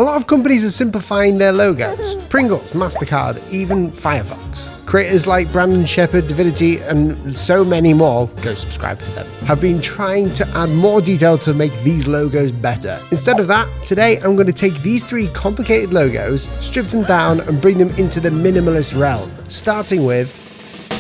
A lot of companies are simplifying their logos. Pringles, MasterCard, even Firefox. Creators like Brandon Shepherd, Divinity, and so many more, go subscribe to them, have been trying to add more detail to make these logos better. Instead of that, today I'm going to take these 3 complicated logos, strip them down, and bring them into the minimalist realm. Starting with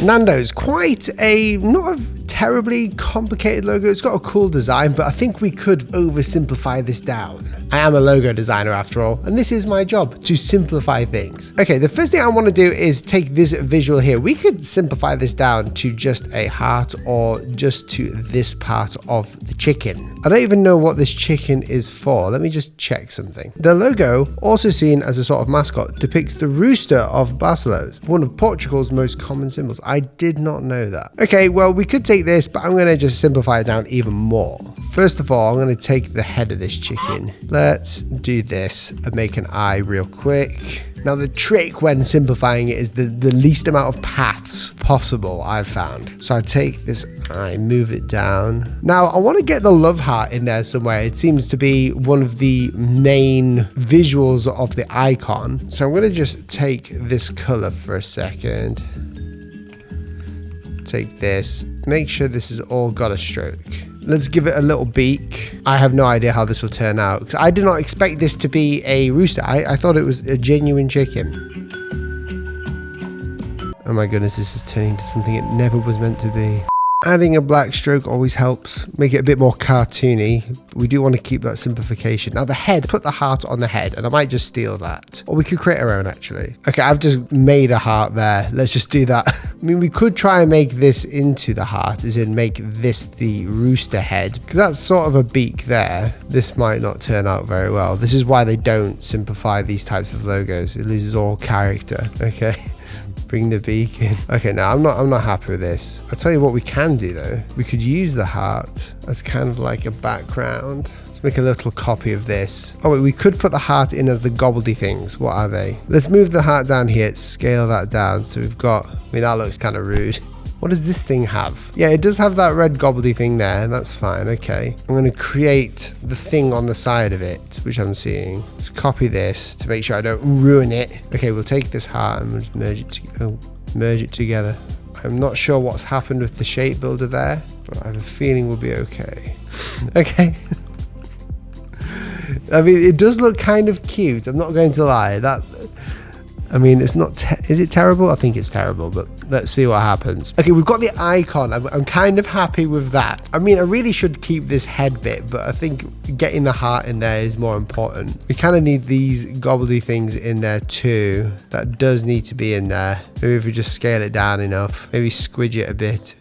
Nandos. Quite a, not a terribly complicated logo. It's got a cool design, but I think we could oversimplify this down. I am a logo designer after all, and this is my job, to simplify things. Okay, the first thing I want to do is take this visual here. We could simplify this down to just a heart or just to this part of the chicken. I don't even know what this chicken is for. Let me just check something. The logo, also seen as a sort of mascot, depicts the rooster of Barcelos, one of Portugal's most common symbols. I did not know that. Okay, well, we could take this, but I'm going to just simplify it down even more. First of all, I'm going to take the head of this chicken. Let's do this and make an eye real quick. Now, the trick when simplifying it is the least amount of paths possible, I've found. So I take this eye, move it down. Now, I want to get the love heart in there somewhere. It seems to be one of the main visuals of the icon. So I'm going to just take this color for a second. Take this, make sure this has all got a stroke. Let's give it a little beak. I have no idea how this will turn out, because I did not expect this to be a rooster. I thought it was a genuine chicken. Oh my goodness, this is turning into something it never was meant to be. Adding a black stroke always helps, make it a bit more cartoony. We do want to keep that simplification. Now the head, put the heart on the head, and I might just steal that. Or we could create our own actually. Okay, I've just made a heart there. Let's just do that. I mean, we could try and make this into the heart, as in make this the rooster head, because that's sort of a beak there. This might not turn out very well. This is why they don't simplify these types of logos. It loses all character, okay? Bring the beak in. Okay, now I'm not happy with this. I'll tell you what we can do though. We could use the heart as kind of like a background. Let's make a little copy of this. Oh wait, we could put the heart in as the gobbledy things. What are they? Let's move the heart down here, scale that down. So we've got, I mean, that looks kind of rude. What does this thing have? Yeah, it does have that red gobbledy thing there. That's fine. Okay. I'm going to create the thing on the side of it, which I'm seeing. Let's copy this to make sure I don't ruin it. Okay, we'll take this heart and we'll just merge it together. I'm not sure what's happened with the shape builder there, but I have a feeling we'll be okay. Okay. I mean, it does look kind of cute. I'm not going to lie. I mean, it's not, is it terrible? I think it's terrible, but let's see what happens. Okay, we've got the icon. I'm kind of happy with that. I mean, I really should keep this head bit, but I think getting the heart in there is more important. We kind of need these gobbledy things in there too. That does need to be in there. Maybe if we just scale it down enough, maybe squidge it a bit.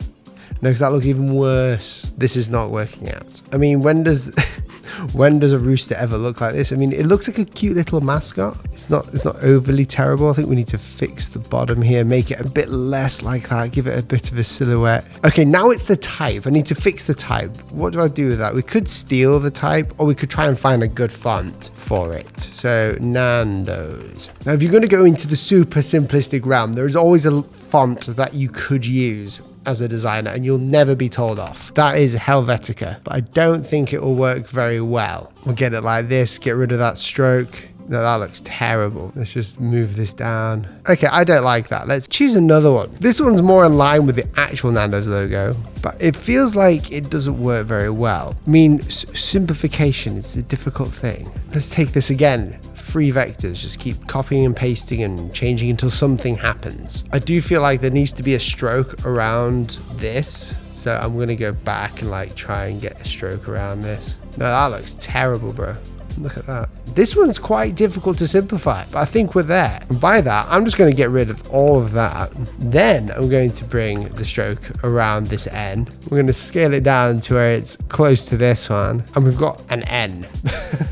No, because that looks even worse. This is not working out. I mean, when does a rooster ever look like this? I mean, it looks like a cute little mascot. It's not overly terrible. I think we need to fix the bottom here, make it a bit less like that, give it a bit of a silhouette. Okay, now it's the type. I need to fix the type. What do I do with that? We could steal the type, or we could try and find a good font for it. So Nandos. Now, if you're going to go into the super simplistic realm, there is always a font that you could use as a designer, and you'll never be told off. That is Helvetica, but I don't think it will work very well. We'll get it like this, get rid of that stroke. No, that looks terrible. Let's just move this down. Okay, I don't like that. Let's choose another one. This one's more in line with the actual Nando's logo, but it feels like it doesn't work very well. I mean, simplification is a difficult thing. Let's take this again. 3 vectors, just keep copying and pasting and changing until something happens. I do feel like there needs to be a stroke around this. So I'm gonna go back and like try and get a stroke around this. No, that looks terrible, bro. Look at that. This one's quite difficult to simplify, but I think we're there. And by that, I'm just going to get rid of all of that. Then I'm going to bring the stroke around this N. We're going to scale it down to where it's close to this one. And we've got an N.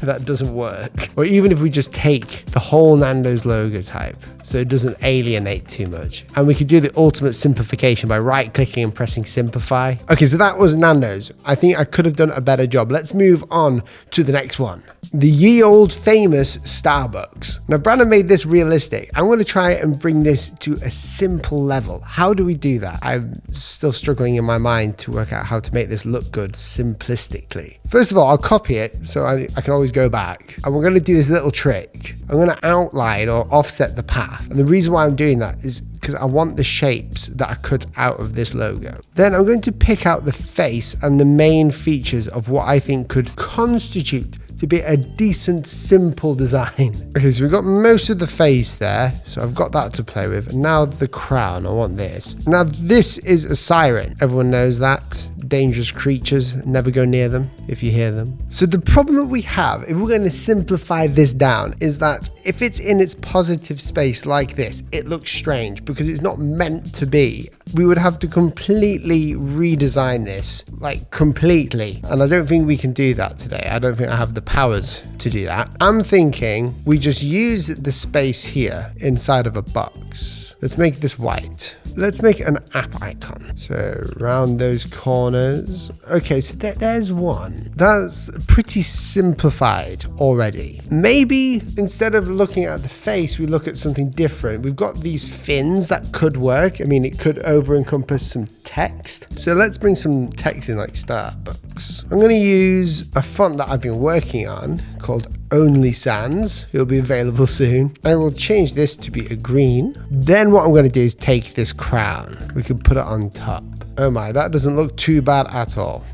That doesn't work. Or even if we just take the whole Nando's logo type, so it doesn't alienate too much. And we could do the ultimate simplification by right-clicking and pressing simplify. Okay, so that was Nando's. I think I could have done a better job. Let's move on to the next one. the ye old famous Starbucks. Now, Brandon made this realistic. I'm going to try and bring this to a simple level. How do we do that? I'm still struggling in my mind to work out how to make this look good simplistically. First of all, I'll copy it so I can always go back. And we're going to do this little trick. I'm going to outline or offset the path. And the reason why I'm doing that is because I want the shapes that are cut out of this logo. Then I'm going to pick out the face and the main features of what I think could constitute to be a decent, simple design. Okay, so we've got most of the face there, so I've got that to play with. And now the crown, I want this. Now this is a siren. Everyone knows that. Dangerous creatures, never go near them if you hear them. So the problem that we have, if we're going to simplify this down, is that if it's in its positive space like this, it looks strange because it's not meant to be. We would have to completely redesign this, like completely. And I don't think we can do that today. I don't think I have the powers to do that. I'm thinking we just use the space here inside of a box. Let's make this white. Let's make an app icon. So around those corners. Okay, so there's one. That's pretty simplified already. Maybe instead of looking at the face, we look at something different. We've got these fins that could work. I mean, it could over encompass some text. So let's bring some text in like Starbucks. I'm going to use a font that I've been working on called Only Sans. It'll be available soon. I will change this to be a green. Then what I'm going to do is take this crown. We can put it on top. Oh my, that doesn't look too bad at all.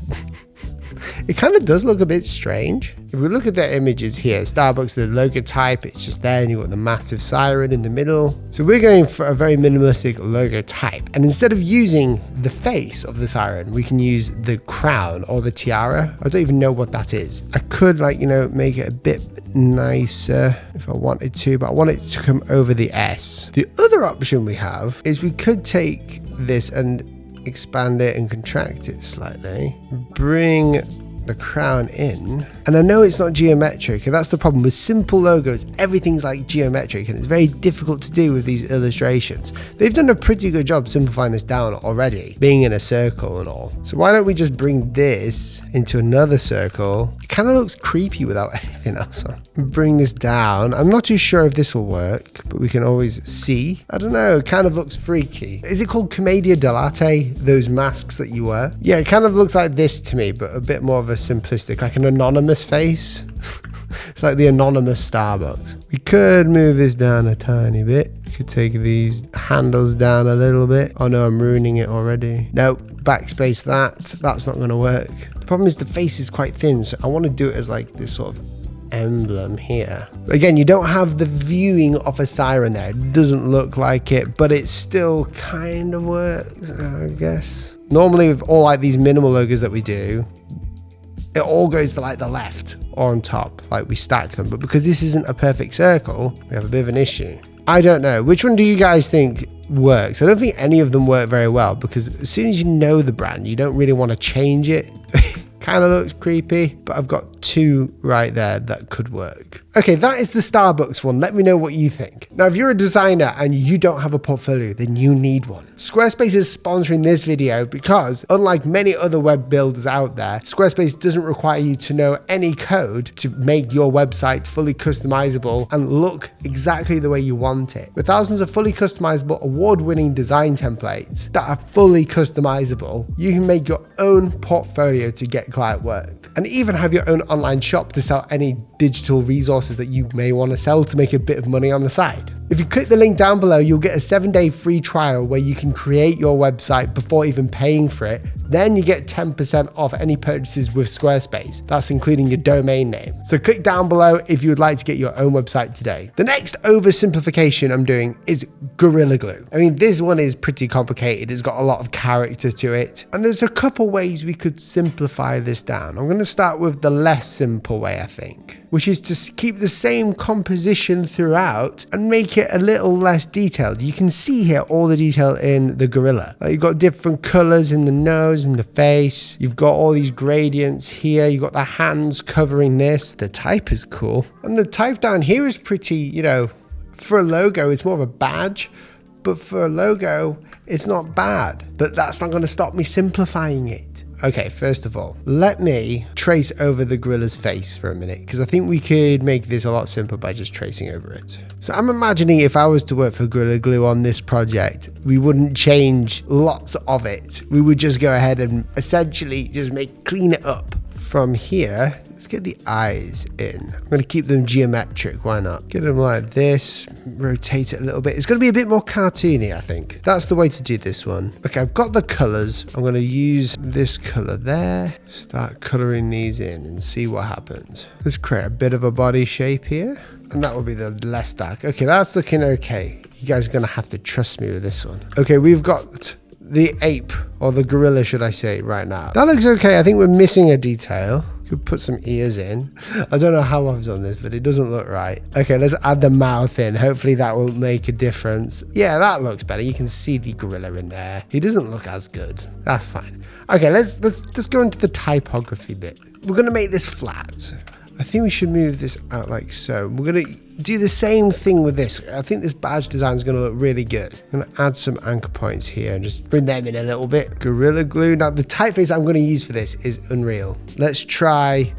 It kind of does look a bit strange. If we look at the images here, Starbucks, the logo type, it's just there, and you've got the massive siren in the middle. So we're going for a very minimalistic logo type. And instead of using the face of the siren, we can use the crown or the tiara. I don't even know what that is. I could make it a bit nicer if I wanted to, but I want it to come over the S. The other option we have is we could take this and expand it and contract it slightly, bring the crown in. And I know it's not geometric, and that's the problem with simple logos. Everything's like geometric, and it's very difficult to do with these illustrations. They've done a pretty good job simplifying this down already, being in a circle and all. So why don't we just bring this into another circle? It kind of looks creepy without anything else on. Bring this down. I'm not too sure if this will work, but we can always see. I don't know, it kind of looks freaky. Is it called Commedia dell'arte, those masks that you wear? Yeah, it kind of looks like this to me, but a bit more of a simplistic, like an anonymous face. It's like the anonymous Starbucks. We could move this down a tiny bit. We could take these handles down a little bit. Oh no, I'm ruining it already. No, backspace that. That's not going to work. The problem is the face is quite thin, so I want to do it as like this sort of emblem here. Again, you don't have the viewing of a siren there. It doesn't look like it, but it still kind of works, I guess. Normally with all like these minimal logos that we do, it all goes to like the left or on top, like we stack them. But because this isn't a perfect circle, we have a bit of an issue. I don't know. Which one do you guys think works? I don't think any of them work very well, because as soon as you know the brand, you don't really want to change it. Kind of looks creepy, but I've got two right there that could work. Okay, that is the Starbucks one. Let me know what you think. Now, if you're a designer and you don't have a portfolio, then you need one. Squarespace is sponsoring this video because, unlike many other web builders out there, Squarespace doesn't require you to know any code to make your website fully customizable and look exactly the way you want it. With thousands of fully customizable, award-winning design templates that are fully customizable, you can make your own portfolio to get client work, and even have your own online shop to sell any digital resources that you may want to sell to make a bit of money on the side. If you click the link down below, you'll get a 7-day free trial where you can create your website before even paying for it. Then you get 10% off any purchases with Squarespace. That's including your domain name. So click down below if you would like to get your own website today. The next oversimplification I'm doing is Gorilla Glue. I mean, this one is pretty complicated. It's got a lot of character to it. And there's a couple ways we could simplify this down. I'm going to start with the less simple way, I think, which is to keep the same composition throughout and make it a little less detailed. You can see here all the detail in the gorilla. You've got different colors in the nose and the face. You've got all these gradients here. You've got the hands covering this. The type is cool. And the type down here is pretty, for a logo, it's more of a badge. But for a logo, it's not bad. But that's not going to stop me simplifying it. Okay, first of all, let me trace over the gorilla's face for a minute, because I think we could make this a lot simpler by just tracing over it. So I'm imagining if I was to work for Gorilla Glue on this project, we wouldn't change lots of it. We would just go ahead and essentially just clean it up. From here, let's get the eyes in. I'm going to keep them geometric, why not? Get them like this, rotate it a little bit. It's going to be a bit more cartoony, I think. That's the way to do this one. Okay, I've got the colors. I'm going to use this color there. Start coloring these in and see what happens. Let's create a bit of a body shape here. And that will be the less dark. Okay, that's looking okay. You guys are going to have to trust me with this one. Okay, we've got the ape, or the gorilla, should I say, right now. That looks okay. I think we're missing a detail. Could put some ears in. I don't know how I've done this, but it doesn't look right. Okay, let's add the mouth in. Hopefully that will make a difference. Yeah, that looks better. You can see the gorilla in there. He doesn't look as good. That's fine. Okay, let's go into the typography bit. We're gonna make this flat. I think we should move this out like so. We're gonna do the same thing with this. I think this badge design is gonna look really good. I'm gonna add some anchor points here and just bring them in a little bit. Gorilla Glue. Now the typeface I'm gonna use for this is Unreal. Let's try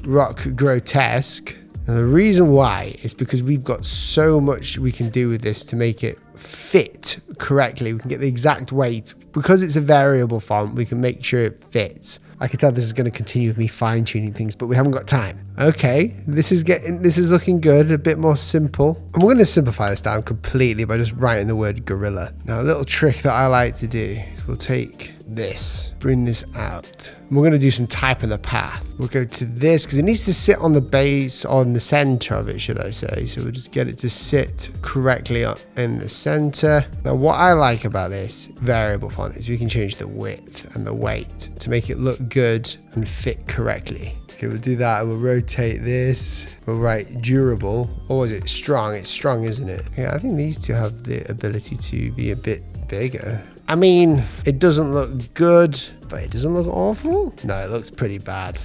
Rock Grotesque. And the reason why is because we've got so much we can do with this to make it fit correctly. We can get the exact weight. Because it's a variable font, we can make sure it fits. I can tell this is going to continue with me fine-tuning things, but we haven't got time. Okay, this is looking good, a bit more simple. And we're going to simplify this down completely by just writing the word gorilla. Now, a little trick that I like to do is we'll take this, bring this out. And we're going to do some type in the path. We'll go to this, because it needs to sit on the base, on the center of it, should I say. So we'll just get it to sit correctly in the center. Now, what I like about this variable font is we can change the width and the weight to make it look good and fit correctly. Okay, we'll do that. We'll rotate this. We'll write durable. Or is it strong? It's strong, isn't it? Yeah, I think these two have the ability to be a bit bigger. I mean, it doesn't look good, but it doesn't look awful. No, it looks pretty bad.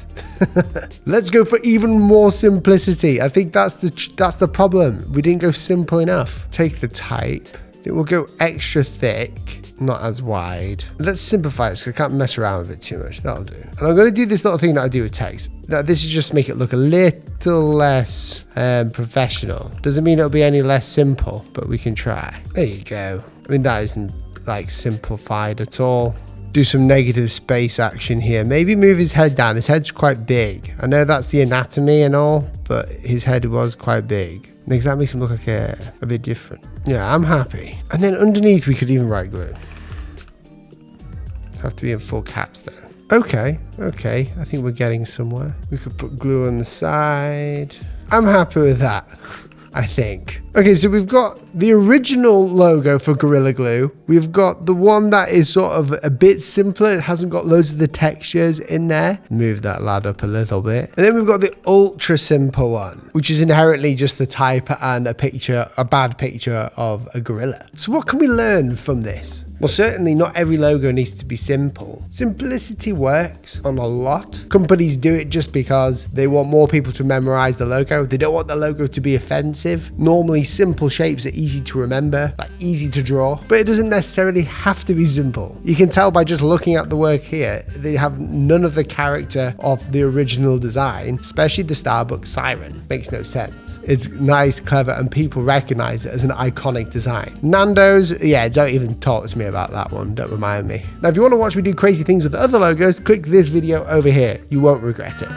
Let's go for even more simplicity. I think that's the problem. We didn't go simple enough. Take the type. I think we'll go extra thick. Not as wide. Let's simplify this because I can't mess around with it too much. That'll do. And I'm going to do this little thing that I do with text. Now, this is just to make it look a little less professional. Doesn't mean it'll be any less simple, but we can try. There you go. I mean, that isn't like simplified at all. Do some negative space action here. Maybe move his head down. His head's quite big. I know that's the anatomy and all, but his head was quite big. Because that makes him look like a bit different. Yeah, I'm happy. And then underneath we could even write glue. Have to be in full caps though. Okay. I think we're getting somewhere. We could put glue on the side. I'm happy with that, I think. Okay, so we've got the original logo for Gorilla Glue. We've got the one that is sort of a bit simpler. It hasn't got loads of the textures in there. Move that lad up a little bit. And then we've got the ultra simple one, which is inherently just the type and a bad picture of a gorilla. So what can we learn from this? Well, certainly not every logo needs to be simple. Simplicity works on a lot. Companies do it just because they want more people to memorize the logo. They don't want the logo to be offensive. Normally, simple shapes are easy to remember, like easy to draw, but it doesn't necessarily have to be simple. You can tell by just looking at the work here, they have none of the character of the original design, especially the Starbucks siren. Makes no sense. It's nice, clever, and people recognize it as an iconic design. Nandos, yeah, don't even talk to me about that one. Don't remind me. Now, if you want to watch me do crazy things with the other logos, click this video over here. You won't regret it.